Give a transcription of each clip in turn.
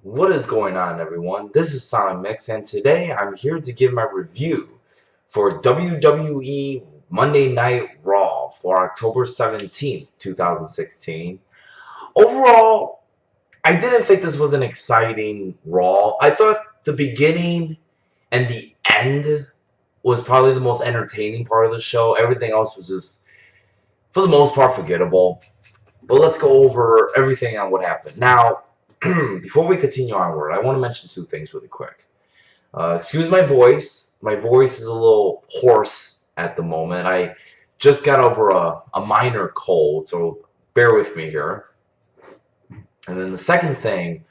What is going on, everyone? This is Sonic Mix, and today I'm here to give my review for WWE Monday Night Raw for October 17th, 2016. Overall, I didn't think this was an exciting Raw. I thought the beginning and the end was probably the most entertaining part of the show. Everything else was just, for the most part, forgettable. But let's go over everything on what happened. Now, before we continue onward, I want to mention two things really quick. Excuse my voice. My voice is a little hoarse at the moment. I just got over a minor cold, so bear with me here. And then the second thing,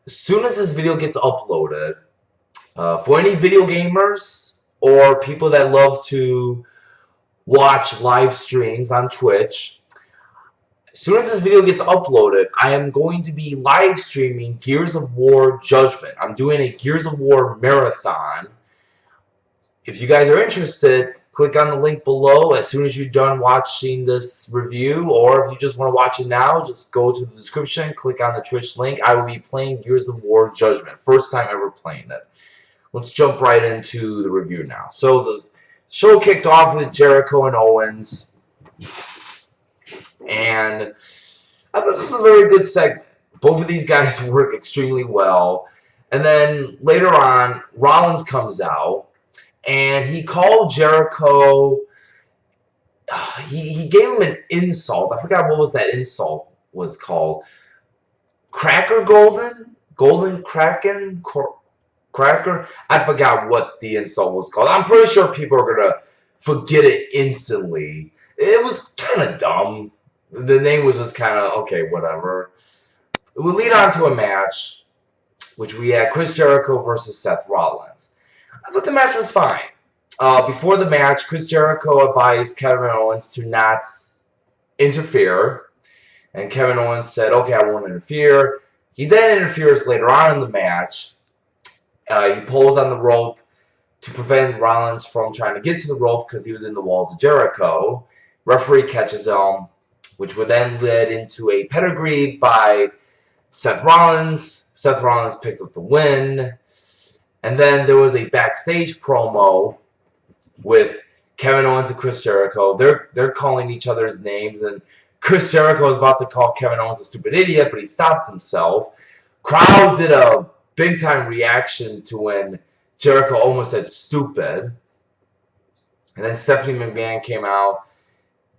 as soon as this video gets uploaded, for any video gamers or people that love to watch live streams on Twitch, as soon as this video gets uploaded, I am going to be live streaming Gears of War Judgment. I'm doing a Gears of War marathon. If you guys are interested, click on the link below as soon as you're done watching this review, or if you just want to watch it now, just go to the description, click on the Twitch link. I will be playing Gears of War Judgment. First time ever playing it. Let's jump right into the review now. So the show kicked off with Jericho and Owens. And I thought this was a very good segment. Both of these guys work extremely well. And then later on, Rollins comes out, and he called Jericho. He gave him an insult. I forgot what was that insult was called. Cracker Golden? Golden Kraken? Cracker? I forgot what the insult was called. I'm pretty sure people are going to forget it instantly. It was kind of dumb. The name was just kind of, okay, whatever. It would lead on to a match, which we had Chris Jericho versus Seth Rollins. I thought the match was fine. Before the match, Chris Jericho advised Kevin Owens to not interfere. And Kevin Owens said, okay, I won't interfere. He then interferes later on in the match. He pulls on the rope to prevent Rollins from trying to get to the rope because he was in the walls of Jericho. Referee catches him, which would then lead into a pedigree by Seth Rollins. Seth Rollins picks up the win. And then there was a backstage promo with Kevin Owens and Chris Jericho. They're calling each other's names, and Chris Jericho was about to call Kevin Owens a stupid idiot, but he stopped himself. Crowd did a big-time reaction to when Jericho almost said stupid. And then Stephanie McMahon came out,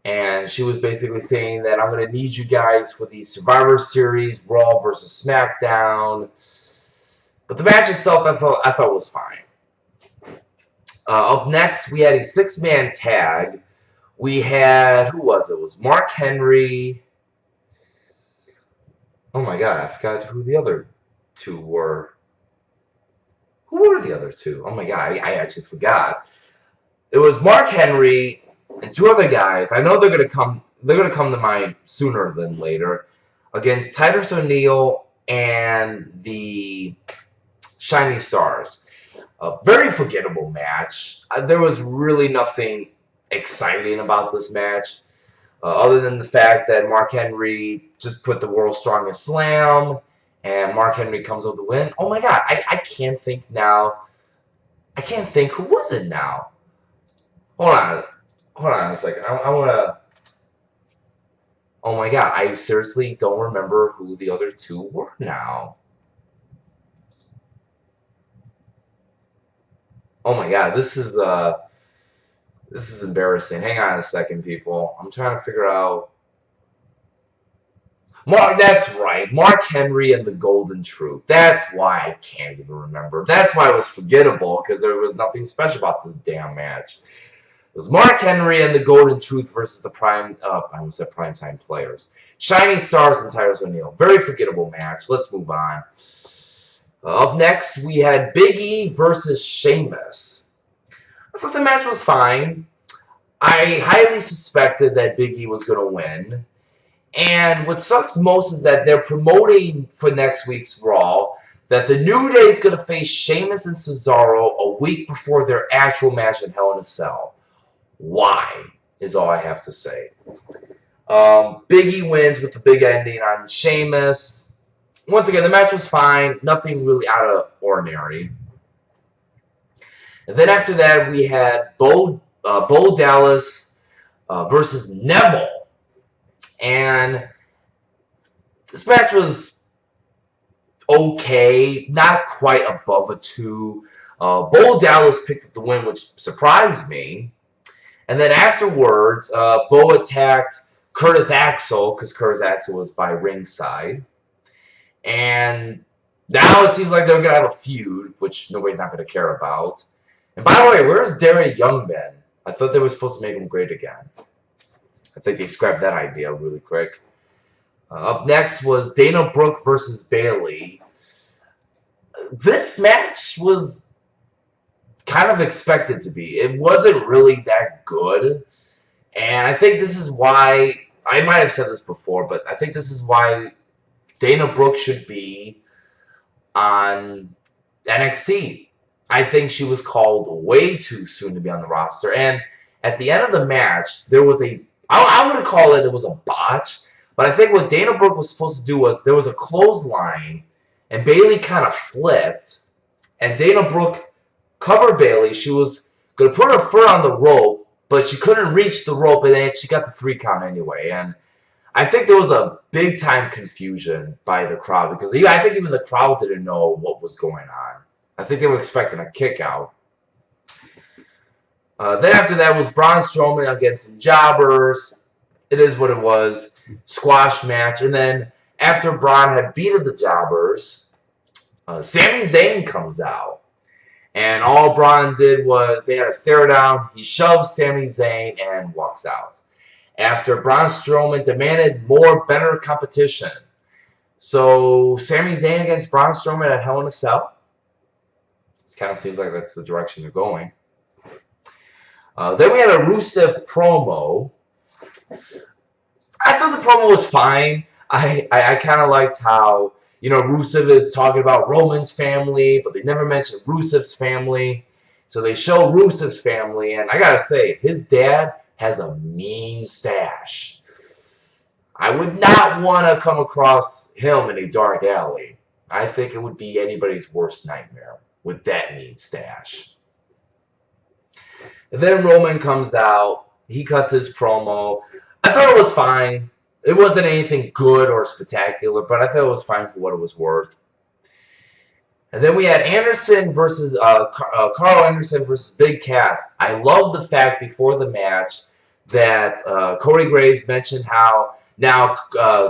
and she was basically saying that I'm going to need you guys for the Survivor Series, Raw versus SmackDown. But the match itself, I thought was fine. Up next, we had a six-man tag. We had, who was it? It was Mark Henry. Oh my god, I forgot who the other two were. Who were the other two? Oh my god, I actually forgot. It was Mark Henry and two other guys. I know they're gonna come to mind sooner than later, against Titus O'Neil and the Shiny Stars. A very forgettable match. There was really nothing exciting about this match, other than the fact that Mark Henry just put the World's Strongest Slam, and Mark Henry comes with the win. Oh my god, I can't think now. I can't think. Who was it now? Hold on a second. I want to... Oh my god, I seriously don't remember who the other two were now. Oh my god, this is embarrassing. Hang on a second, people. I'm trying to figure out... That's right. Mark Henry and the Golden Truth. That's why I can't even remember. That's why it was forgettable, because there was nothing special about this damn match. It was Mark Henry and the Golden Truth versus the primetime players. Shining Stars and Titus O'Neil. Very forgettable match. Let's move on. Up next, we had Big E versus Sheamus. I thought the match was fine. I highly suspected that Big E was going to win. And what sucks most is that they're promoting for next week's Raw that the New Day is going to face Sheamus and Cesaro a week before their actual match in Hell in a Cell. Why is all I have to say. Big E wins with the big ending on Sheamus. once again, the match was fine. Nothing really out of ordinary. And then after that, we had Bo Dallas versus Neville. And this match was okay. Not quite above a 2. Bo Dallas picked up the win, which surprised me. And then afterwards, Bo attacked Curtis Axel, because Curtis Axel was by ringside. And now it seems like they're going to have a feud, which nobody's not going to care about. And by the way, where's Darren Youngman? I thought they were supposed to make him great again. I think they scrapped that idea really quick. Up next was Dana Brooke versus Bayley. This match was kind of expected to be. It wasn't really that good. And I think this is why, I might have said this before, but I think this is why Dana Brooke should be on NXT. I think she was called way too soon to be on the roster. And at the end of the match, there was I'm going to call it was a botch. But I think what Dana Brooke was supposed to do was there was a clothesline, and Bayley kind of flipped. And Dana Brooke covered Bayley. She was going to put her foot on the rope, but she couldn't reach the rope, and then she got the 3 count anyway. And I think there was a big-time confusion by the crowd, because I think even the crowd didn't know what was going on. I think they were expecting a kick out. Then after that was Braun Strowman against some jobbers. It is what it was. Squash match. And then after Braun had beaten the jobbers, Sami Zayn comes out. And all Braun did was they had a stare down. He shoves Sami Zayn and walks out. After Braun Strowman demanded more, better competition. So Sami Zayn against Braun Strowman at Hell in a Cell. It kind of seems like that's the direction they're going. Then we had a Rusev promo. I thought the promo was fine. I kind of liked how, you know, Rusev is talking about Roman's family, but they never mentioned Rusev's family. So they show Rusev's family, and I gotta say, his dad has a mean stash. I would not want to come across him in a dark alley. I think it would be anybody's worst nightmare with that mean stash. And then Roman comes out. He cuts his promo. I thought it was fine. It wasn't anything good or spectacular, but I thought it was fine for what it was worth. And then we had Anderson versus Carl Anderson versus Big Cass. I love the fact before the match that Corey Graves mentioned how now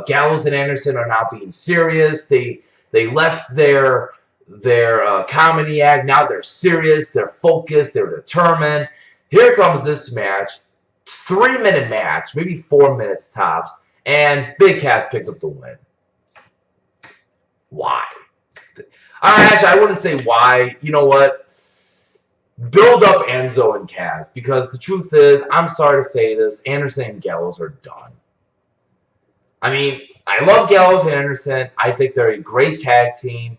Gallows and Anderson are now being serious. They left their comedy act. Now they're serious. They're focused. They're determined. Here comes this match, 3-minute match, maybe 4 minutes tops, and Big Cass picks up the win. Why? Actually, I wouldn't say why. You know what? Build up Enzo and Cass, because the truth is, I'm sorry to say this, Anderson and Gallows are done. I mean, I love Gallows and Anderson. I think they're a great tag team.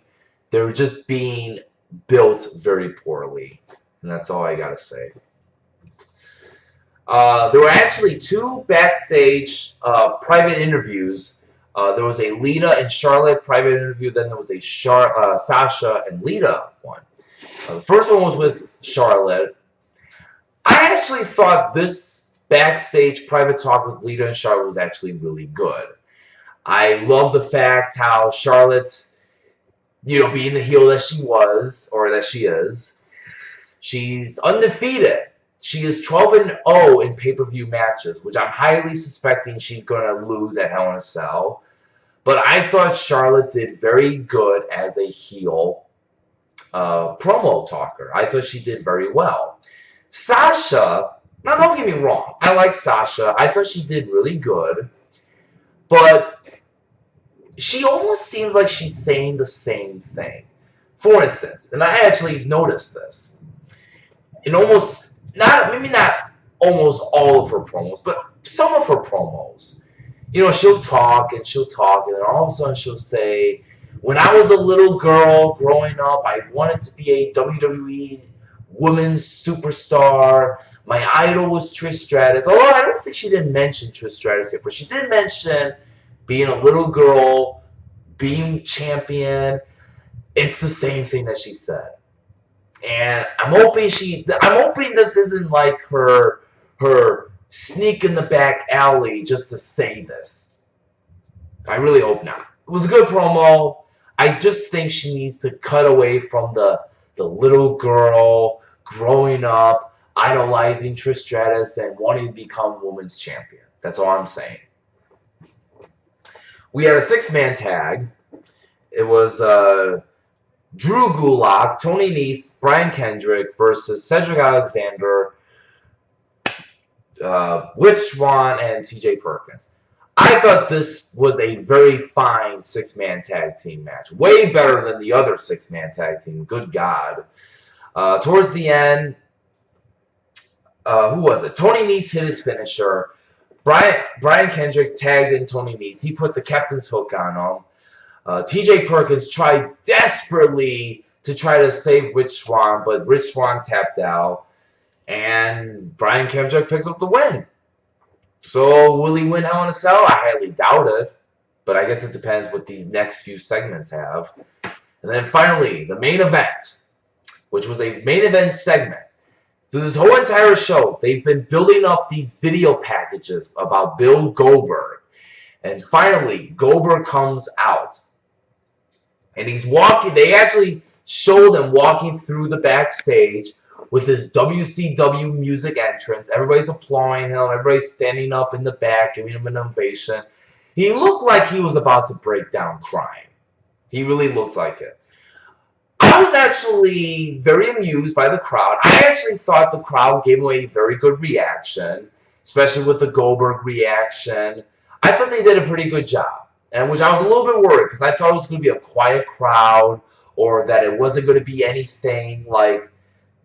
They're just being built very poorly. And that's all I got to say. There were actually 2 backstage private interviews. There was a Lita and Charlotte private interview. Then there was a Sasha and Lita one. The first one was with Charlotte. I actually thought this backstage private talk with Lita and Charlotte was actually really good. I love the fact how Charlotte's, you know, being the heel that she was, or that she is, she's undefeated. She is 12-0 in pay-per-view matches, which I'm highly suspecting she's going to lose at Hell in a Cell. But I thought Charlotte did very good as a heel promo talker. I thought she did very well. Sasha, now don't get me wrong, I like Sasha. I thought she did really good. But she almost seems like she's saying the same thing. For instance, and I actually noticed this, in almost, maybe not almost all of her promos, but some of her promos. You know, she'll talk, and then all of a sudden she'll say, when I was a little girl growing up, I wanted to be a WWE women's superstar. My idol was Trish Stratus. Although I don't think she didn't mention Trish Stratus here, but she did mention being a little girl being champion. It's the same thing that she said. And I'm hoping this isn't like her sneak in the back alley just to say this. I really hope not. It was a good promo. I just think she needs to cut away from the little girl growing up, idolizing Trish Stratus and wanting to become women's champion. That's all I'm saying. We had a 6-man tag. It was Drew Gulak, Tony Nese, Brian Kendrick versus Cedric Alexander, Rich Swann, and TJ Perkins. I thought this was a very fine 6-man tag team match. Way better than the other 6-man tag team. Good God. Towards the end, who was it? Tony Nese hit his finisher. Brian Kendrick tagged in Tony Nese. He put the captain's hook on him. TJ Perkins tried desperately to try to save Rich Swann, but Rich Swann tapped out. And Brian Kendrick picks up the win. So, will he win Hell in a Cell? I highly doubt it. But I guess it depends what these next few segments have. And then finally, the main event, which was a main event segment. Through this whole entire show, they've been building up these video packages about Bill Goldberg. And finally, Goldberg comes out. And he's walking. They actually show them walking through the backstage with his WCW music entrance. Everybody's applauding him. Everybody's standing up in the back, giving him an ovation. He looked like he was about to break down crying. He really looked like it. I was actually very amused by the crowd. I actually thought the crowd gave him a very good reaction, especially with the Goldberg reaction. I thought they did a pretty good job, and which I was a little bit worried because I thought it was going to be a quiet crowd or that it wasn't going to be anything like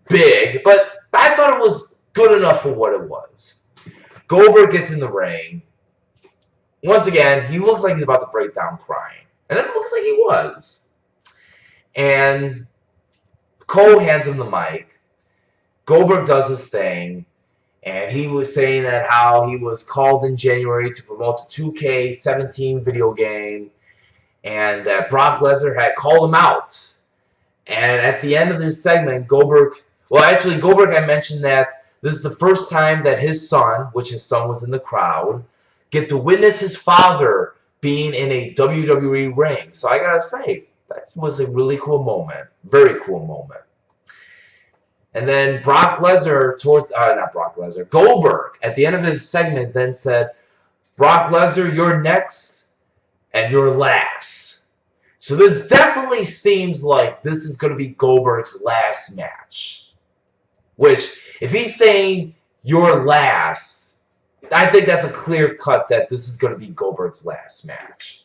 big, but I thought it was good enough for what it was. Goldberg gets in the ring. Once again, he looks like he's about to break down crying, and it looks like he was. And Cole hands him the mic. Goldberg does his thing. And he was saying that how he was called in January to promote the 2K17 video game. And that Brock Lesnar had called him out. And at the end of this segment, Goldberg had mentioned that this is the first time that his son, which his son was in the crowd, get to witness his father being in a WWE ring. So I gotta say, that was a really cool moment. Very cool moment. And then Goldberg, at the end of his segment, then said, Brock Lesnar, you're next, and you're last. So this definitely seems like this is going to be Goldberg's last match. Which, if he's saying you're last, I think that's a clear cut that this is going to be Goldberg's last match.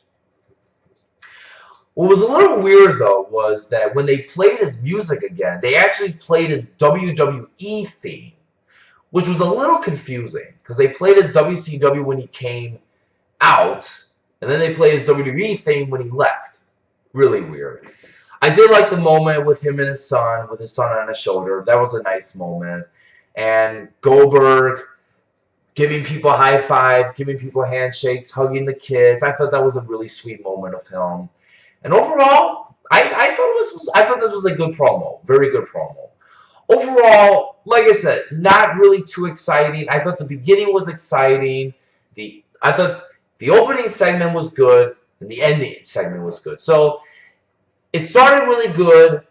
What was a little weird, though, was that when they played his music again, they actually played his WWE theme, which was a little confusing, because they played his WCW when he came out, and then they played his WWE theme when he left. Really weird. I did like the moment with him and his son, with his son on his shoulder. That was a nice moment. And Goldberg giving people high fives, giving people handshakes, hugging the kids. I thought that was a really sweet moment of him. And overall, I thought this was a good promo. Very good promo. Overall, like I said, not really too exciting. I thought the beginning was exciting. I thought the opening segment was good, and the ending segment was good. So it started really good,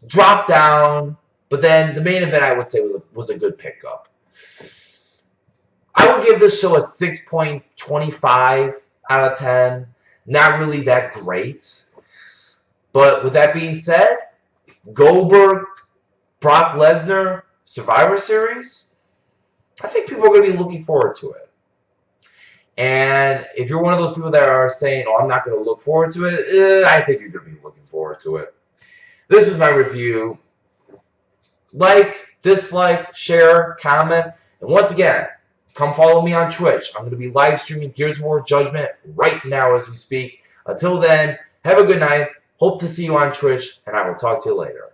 dropped down, but then the main event I would say was a good pickup. I would give this show a 6.25 out of 10. Not really that great. But with that being said, Goldberg, Brock Lesnar, Survivor Series, I think people are going to be looking forward to it. And if you're one of those people that are saying, oh, I'm not going to look forward to it, I think you're going to be looking forward to it. This is my review. Like, dislike, share, comment. And once again, come follow me on Twitch. I'm going to be live streaming Gears of War Judgment right now as we speak. Until then, have a good night. Hope to see you on Twitch, and I will talk to you later.